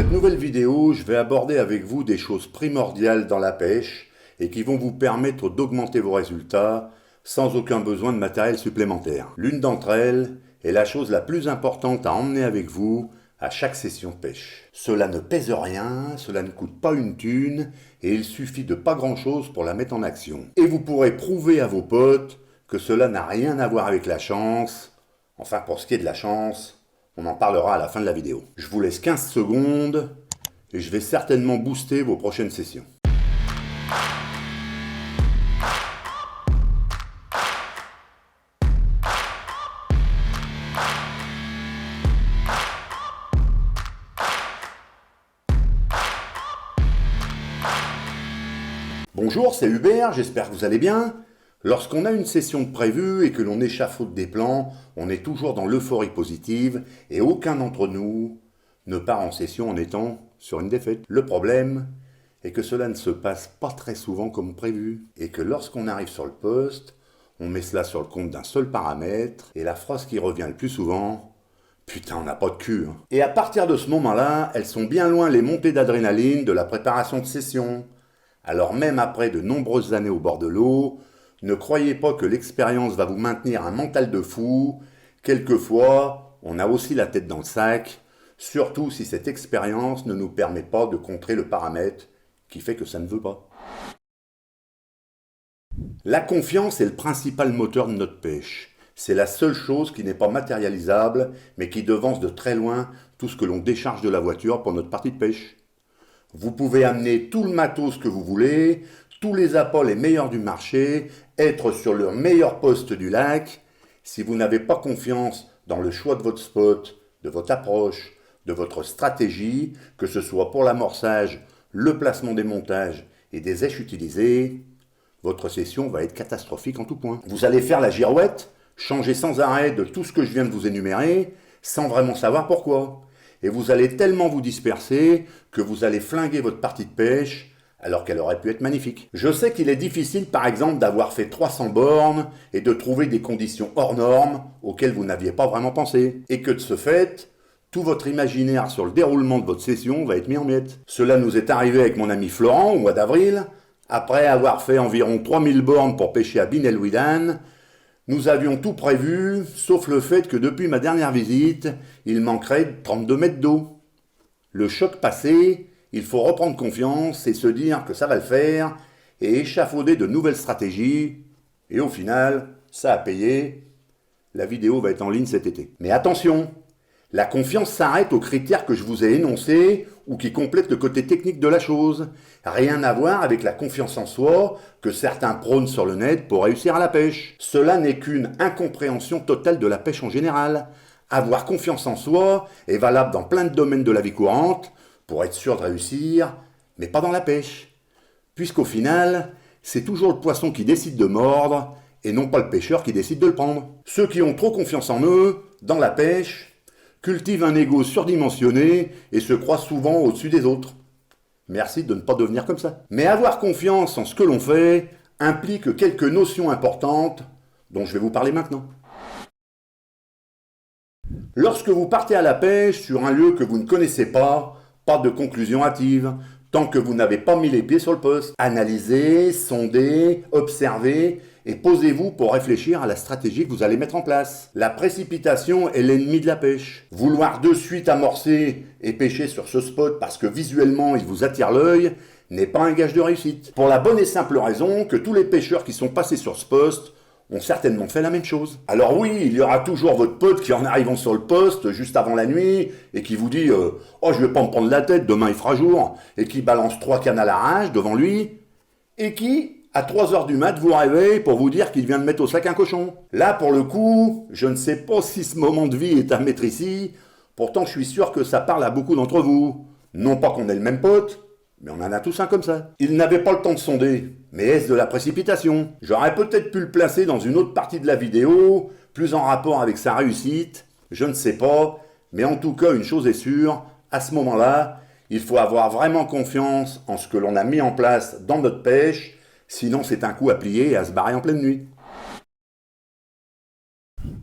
cette nouvelle vidéo, je vais aborder avec vous des choses primordiales dans la pêche et qui vont vous permettre d'augmenter vos résultats sans aucun besoin de matériel supplémentaire. L'une d'entre elles est la chose la plus importante à emmener avec vous à chaque session de pêche. Cela ne pèse rien, cela ne coûte pas une thune et il suffit de pas grand chose pour la mettre en action. Et vous pourrez prouver à vos potes que cela n'a rien à voir avec la chance. Enfin, pour ce qui est de la chance, on en parlera à la fin de la vidéo. Je vous laisse 15 secondes et je vais certainement booster vos prochaines sessions. Bonjour, c'est Hubert, j'espère que vous allez bien. Lorsqu'on a une session de prévue et que l'on échafaude des plans, on est toujours dans l'euphorie positive et aucun d'entre nous ne part en session en étant sur une défaite. Le problème est que cela ne se passe pas très souvent comme prévu et que lorsqu'on arrive sur le poste, on met cela sur le compte d'un seul paramètre et la phrase qui revient le plus souvent, « Putain, on n'a pas de cul hein. ». Et à partir de ce moment-là, elles sont bien loin les montées d'adrénaline de la préparation de session. Alors même après de nombreuses années au bord de l'eau, ne croyez pas que l'expérience va vous maintenir un mental de fou. Quelquefois, on a aussi la tête dans le sac, surtout si cette expérience ne nous permet pas de contrer le paramètre qui fait que ça ne veut pas. La confiance est le principal moteur de notre pêche. C'est la seule chose qui n'est pas matérialisable, mais qui devance de très loin tout ce que l'on décharge de la voiture pour notre partie de pêche. Vous pouvez amener tout le matos que vous voulez, tous les appâts les meilleurs du marché, être sur le meilleur poste du lac. Si vous n'avez pas confiance dans le choix de votre spot, de votre approche, de votre stratégie, que ce soit pour l'amorçage, le placement des montages et des éches utilisées, votre session va être catastrophique en tout point. Vous allez faire la girouette, changer sans arrêt de tout ce que je viens de vous énumérer, sans vraiment savoir pourquoi. Et vous allez tellement vous disperser que vous allez flinguer votre partie de pêche alors qu'elle aurait pu être magnifique. Je sais qu'il est difficile par exemple d'avoir fait 300 bornes et de trouver des conditions hors normes auxquelles vous n'aviez pas vraiment pensé. Et que de ce fait, tout votre imaginaire sur le déroulement de votre session va être mis en miettes. Cela nous est arrivé avec mon ami Florent au mois d'avril. Après avoir fait environ 3000 bornes pour pêcher à Binelwidan, nous avions tout prévu, sauf le fait que depuis ma dernière visite, il manquerait 32 mètres d'eau. Le choc passé, il faut reprendre confiance et se dire que ça va le faire et échafauder de nouvelles stratégies. Et au final, ça a payé. La vidéo va être en ligne cet été. Mais attention, la confiance s'arrête aux critères que je vous ai énoncés ou qui complètent le côté technique de la chose. Rien à voir avec la confiance en soi que certains prônent sur le net pour réussir à la pêche. Cela n'est qu'une incompréhension totale de la pêche en général. Avoir confiance en soi est valable dans plein de domaines de la vie courante pour être sûr de réussir, mais pas dans la pêche. Puisqu'au final, c'est toujours le poisson qui décide de mordre et non pas le pêcheur qui décide de le prendre. Ceux qui ont trop confiance en eux, dans la pêche, cultivent un ego surdimensionné et se croient souvent au-dessus des autres. Merci de ne pas devenir comme ça. Mais avoir confiance en ce que l'on fait implique quelques notions importantes dont je vais vous parler maintenant. Lorsque vous partez à la pêche sur un lieu que vous ne connaissez pas de conclusion hâtive, tant que vous n'avez pas mis les pieds sur le poste. Analysez, sondez, observez et posez-vous pour réfléchir à la stratégie que vous allez mettre en place. La précipitation est l'ennemi de la pêche. Vouloir de suite amorcer et pêcher sur ce spot parce que visuellement il vous attire l'œil n'est pas un gage de réussite. Pour la bonne et simple raison que tous les pêcheurs qui sont passés sur ce poste ont certainement fait la même chose. Alors oui, il y aura toujours votre pote qui en arrivant sur le poste juste avant la nuit et qui vous dit « Oh, je vais pas me prendre la tête, demain il fera jour » et qui balance 3 cannes à l'arrache devant lui et qui, à 3 heures du mat, vous réveille pour vous dire qu'il vient de mettre au sac un cochon. Là, pour le coup, je ne sais pas si ce moment de vie est à mettre ici, pourtant je suis sûr que ça parle à beaucoup d'entre vous. Non pas qu'on ait le même pote, mais on en a tous un comme ça. Il n'avait pas le temps de sonder, mais est-ce de la précipitation? J'aurais peut-être pu le placer dans une autre partie de la vidéo, plus en rapport avec sa réussite, je ne sais pas, mais en tout cas une chose est sûre, à ce moment-là, il faut avoir vraiment confiance en ce que l'on a mis en place dans notre pêche, sinon c'est un coup à plier et à se barrer en pleine nuit.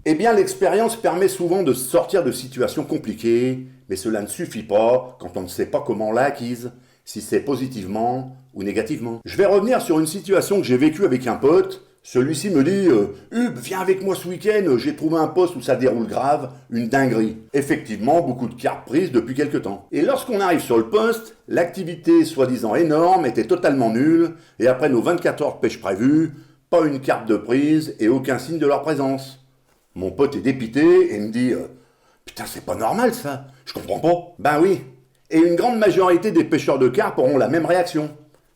Eh bien, l'expérience permet souvent de sortir de situations compliquées, mais cela ne suffit pas quand on ne sait pas comment on l'a acquise, si c'est positivement ou négativement. Je vais revenir sur une situation que j'ai vécue avec un pote. Celui-ci me dit Hub, viens avec moi ce week-end, j'ai trouvé un poste où ça déroule grave, une dinguerie. Effectivement, beaucoup de cartes prises depuis quelque temps. Et lorsqu'on arrive sur le poste, l'activité soi-disant énorme était totalement nulle, et après nos 24 heures de pêche prévues, pas une carte de prise et aucun signe de leur présence. Mon pote est dépité et me dit Putain, c'est pas normal ça, je comprends pas. Ben oui, et une grande majorité des pêcheurs de carpe auront la même réaction.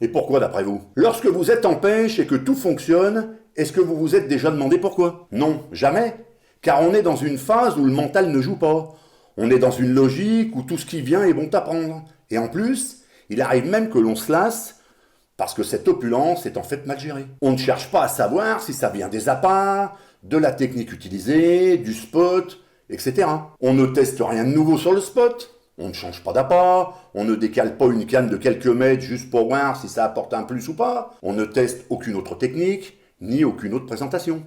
Et pourquoi d'après vous? Lorsque vous êtes en pêche et que tout fonctionne, est-ce que vous vous êtes déjà demandé pourquoi? Non, jamais. Car on est dans une phase où le mental ne joue pas. On est dans une logique où tout ce qui vient est bon à prendre. Et en plus, il arrive même que l'on se lasse parce que cette opulence est en fait mal gérée. On ne cherche pas à savoir si ça vient des appâts, de la technique utilisée, du spot, etc. On ne teste rien de nouveau sur le spot. On ne change pas d'appât, on ne décale pas une canne de quelques mètres juste pour voir si ça apporte un plus ou pas. On ne teste aucune autre technique, ni aucune autre présentation.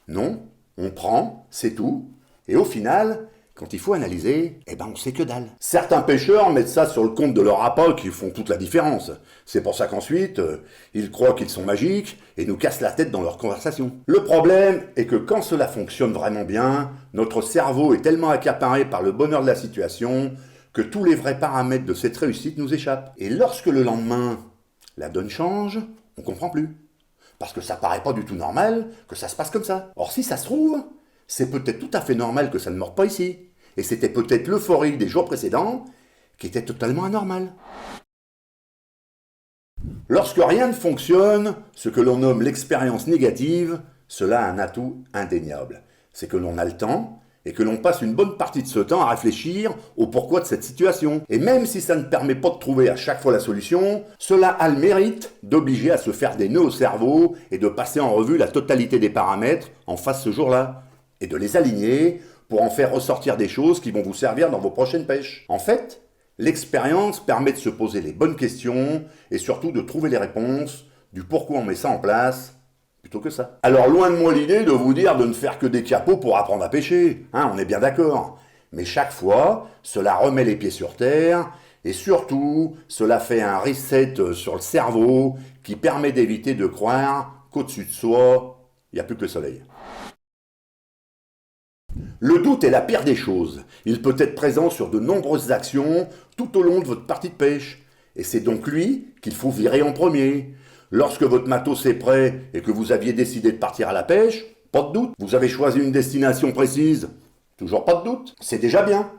Non, on prend, c'est tout. Et au final, quand il faut analyser, on sait que dalle. Certains pêcheurs mettent ça sur le compte de leur appât qui font toute la différence. C'est pour ça qu'ensuite, ils croient qu'ils sont magiques et nous cassent la tête dans leur conversation. Le problème est que quand cela fonctionne vraiment bien, notre cerveau est tellement accaparé par le bonheur de la situation que tous les vrais paramètres de cette réussite nous échappent. Et lorsque le lendemain, la donne change, on comprend plus. Parce que ça paraît pas du tout normal que ça se passe comme ça. Or si ça se trouve, c'est peut-être tout à fait normal que ça ne meure pas ici. Et c'était peut-être l'euphorie des jours précédents qui était totalement anormale. Lorsque rien ne fonctionne, ce que l'on nomme l'expérience négative, cela a un atout indéniable. C'est que l'on a le temps, et que l'on passe une bonne partie de ce temps à réfléchir au pourquoi de cette situation. Et même si ça ne permet pas de trouver à chaque fois la solution, cela a le mérite d'obliger à se faire des nœuds au cerveau et de passer en revue la totalité des paramètres en face ce jour-là, et de les aligner pour en faire ressortir des choses qui vont vous servir dans vos prochaines pêches. En fait, l'expérience permet de se poser les bonnes questions et surtout de trouver les réponses du pourquoi on met ça en place, plutôt que ça. Alors loin de moi l'idée de vous dire de ne faire que des capots pour apprendre à pêcher, on est bien d'accord. Mais chaque fois, cela remet les pieds sur terre, et surtout, cela fait un reset sur le cerveau qui permet d'éviter de croire qu'au-dessus de soi, il n'y a plus que le soleil. Le doute est la pire des choses. Il peut être présent sur de nombreuses actions tout au long de votre partie de pêche. Et c'est donc lui qu'il faut virer en premier. Lorsque votre matos est prêt et que vous aviez décidé de partir à la pêche, pas de doute. Vous avez choisi une destination précise, toujours pas de doute. C'est déjà bien.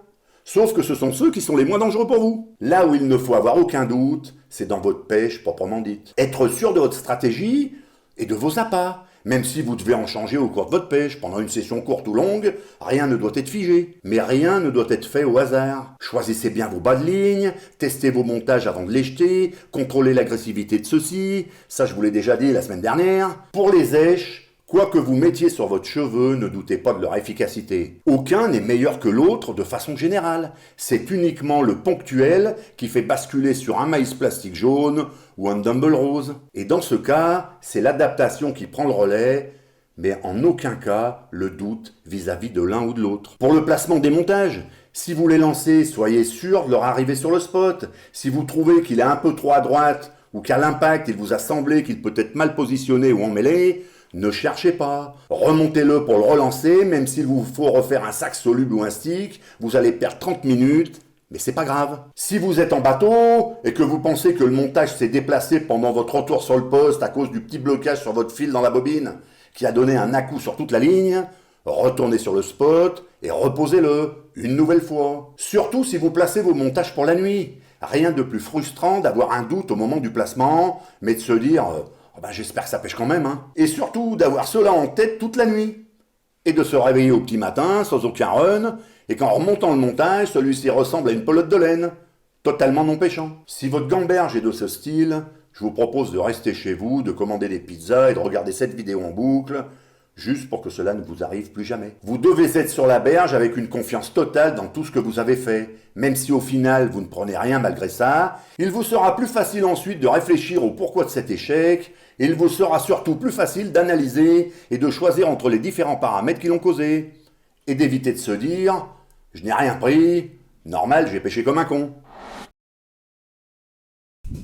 Sauf que ce sont ceux qui sont les moins dangereux pour vous. Là où il ne faut avoir aucun doute, c'est dans votre pêche proprement dite. Être sûr de votre stratégie et de vos appâts. Même si vous devez en changer au cours de votre pêche, pendant une session courte ou longue, rien ne doit être figé. Mais rien ne doit être fait au hasard. Choisissez bien vos bas de ligne, testez vos montages avant de les jeter, contrôlez l'agressivité de ceux-ci, ça je vous l'ai déjà dit la semaine dernière. Pour les èches, quoi que vous mettiez sur votre cheveu, ne doutez pas de leur efficacité. Aucun n'est meilleur que l'autre de façon générale. C'est uniquement le ponctuel qui fait basculer sur un maïs plastique jaune ou un dumble rose. Et dans ce cas, c'est l'adaptation qui prend le relais, mais en aucun cas le doute vis-à-vis de l'un ou de l'autre. Pour le placement des montages, si vous les lancez, soyez sûr de leur arriver sur le spot. Si vous trouvez qu'il est un peu trop à droite ou qu'à l'impact il vous a semblé qu'il peut être mal positionné ou emmêlé, ne cherchez pas. Remontez-le pour le relancer, même s'il vous faut refaire un sac soluble ou un stick, vous allez perdre 30 minutes, mais c'est pas grave. Si vous êtes en bateau et que vous pensez que le montage s'est déplacé pendant votre retour sur le poste à cause du petit blocage sur votre fil dans la bobine qui a donné un à-coup sur toute la ligne, retournez sur le spot et reposez-le une nouvelle fois. Surtout si vous placez vos montages pour la nuit. Rien de plus frustrant d'avoir un doute au moment du placement, mais de se dire j'espère que ça pêche quand même. Et surtout d'avoir cela en tête toute la nuit. Et de se réveiller au petit matin sans aucun run, et qu'en remontant le montage, celui-ci ressemble à une pelote de laine, totalement non pêchant. Si votre gamberge est de ce style, je vous propose de rester chez vous, de commander des pizzas et de regarder cette vidéo en boucle, juste pour que cela ne vous arrive plus jamais. Vous devez être sur la berge avec une confiance totale dans tout ce que vous avez fait. Même si au final vous ne prenez rien malgré ça, il vous sera plus facile ensuite de réfléchir au pourquoi de cet échec, et il vous sera surtout plus facile d'analyser et de choisir entre les différents paramètres qui l'ont causé. et d'éviter de se dire « je n'ai rien pris, normal, j'ai pêché comme un con ».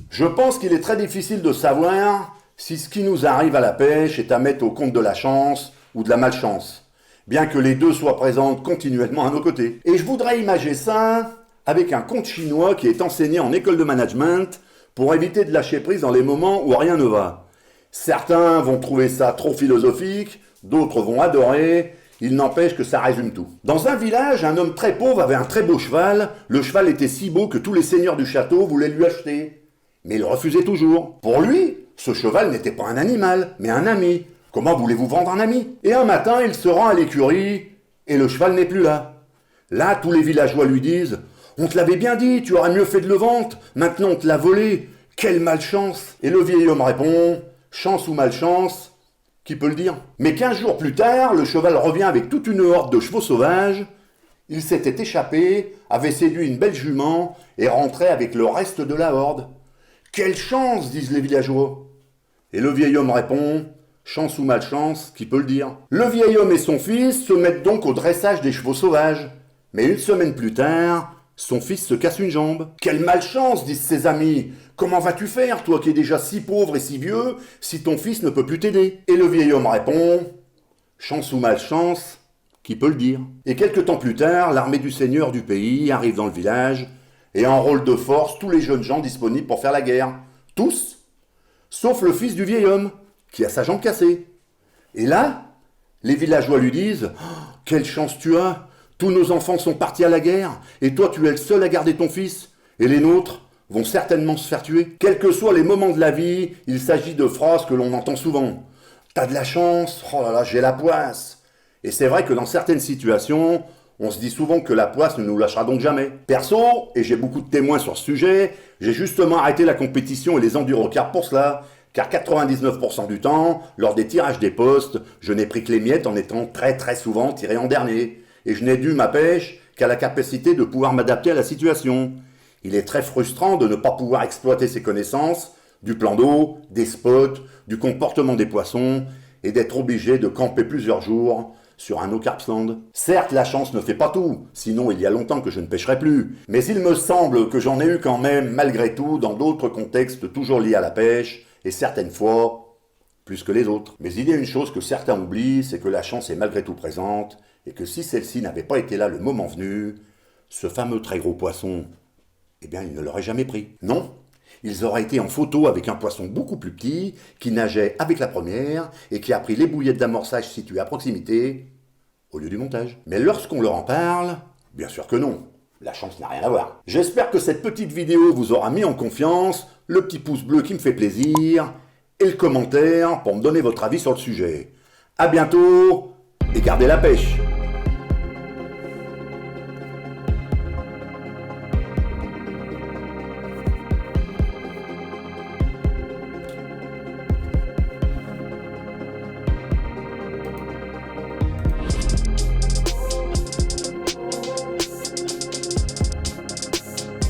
Je pense qu'il est très difficile de savoir si ce qui nous arrive à la pêche est à mettre au compte de la chance ou de la malchance, bien que les deux soient présentes continuellement à nos côtés. Et je voudrais imager ça avec un conte chinois qui est enseigné en école de management pour éviter de lâcher prise dans les moments où rien ne va. Certains vont trouver ça trop philosophique, d'autres vont adorer, il n'empêche que ça résume tout. Dans un village, un homme très pauvre avait un très beau cheval, le cheval était si beau que tous les seigneurs du château voulaient lui acheter. Mais il refusait toujours. Pour lui, ce cheval n'était pas un animal, mais un ami. Comment voulez-vous vendre un ami? Et un matin, il se rend à l'écurie, et le cheval n'est plus là. Là, tous les villageois lui disent « On te l'avait bien dit, tu aurais mieux fait de le vendre, maintenant on te l'a volé, quelle malchance !» Et le vieil homme répond « Chance ou malchance, qui peut le dire ?» Mais 15 jours plus tard, le cheval revient avec toute une horde de chevaux sauvages. Il s'était échappé, avait séduit une belle jument, et rentrait avec le reste de la horde. « Quelle chance !» disent les villageois. Et le vieil homme répond « Chance ou malchance, qui peut le dire ?» Le vieil homme et son fils se mettent donc au dressage des chevaux sauvages. Mais une semaine plus tard, son fils se casse une jambe. « Quelle malchance !» disent ses amis. « Comment vas-tu faire, toi qui es déjà si pauvre et si vieux, si ton fils ne peut plus t'aider ?» Et le vieil homme répond « Chance ou malchance, qui peut le dire ?» Et quelque temps plus tard, l'armée du seigneur du pays arrive dans le village et enrôle de force tous les jeunes gens disponibles pour faire la guerre. Tous, sauf le fils du vieil homme, qui a sa jambe cassée. Et là, les villageois lui disent « Oh, quelle chance tu as! Tous nos enfants sont partis à la guerre, et toi tu es le seul à garder ton fils, et les nôtres vont certainement se faire tuer. » Quels que soient les moments de la vie, il s'agit de phrases que l'on entend souvent. « T'as de la chance, oh là là, j'ai la poisse !» Et c'est vrai que dans certaines situations, on se dit souvent que la poisse ne nous lâchera donc jamais. Perso, et j'ai beaucoup de témoins sur ce sujet, j'ai justement arrêté la compétition et les endurocarps pour cela, car 99% du temps, lors des tirages des postes, je n'ai pris que les miettes en étant très souvent tiré en dernier. Et je n'ai dû ma pêche qu'à la capacité de pouvoir m'adapter à la situation. Il est très frustrant de ne pas pouvoir exploiter ses connaissances, du plan d'eau, des spots, du comportement des poissons, et d'être obligé de camper plusieurs jours sur un no-carp stand. Certes, la chance ne fait pas tout, sinon il y a longtemps que je ne pêcherai plus. Mais il me semble que j'en ai eu quand même, malgré tout, dans d'autres contextes toujours liés à la pêche, et certaines fois, plus que les autres. Mais il y a une chose que certains oublient, c'est que la chance est malgré tout présente, et que si celle-ci n'avait pas été là le moment venu, ce fameux très gros poisson, eh bien il ne l'aurait jamais pris. Non, ils auraient été en photo avec un poisson beaucoup plus petit, qui nageait avec la première, et qui a pris les bouillettes d'amorçage situées à proximité, au lieu du montage. Mais lorsqu'on leur en parle, bien sûr que non. La chance n'a rien à voir. J'espère que cette petite vidéo vous aura mis en confiance, le petit pouce bleu qui me fait plaisir, et le commentaire pour me donner votre avis sur le sujet. À bientôt, et gardez la pêche!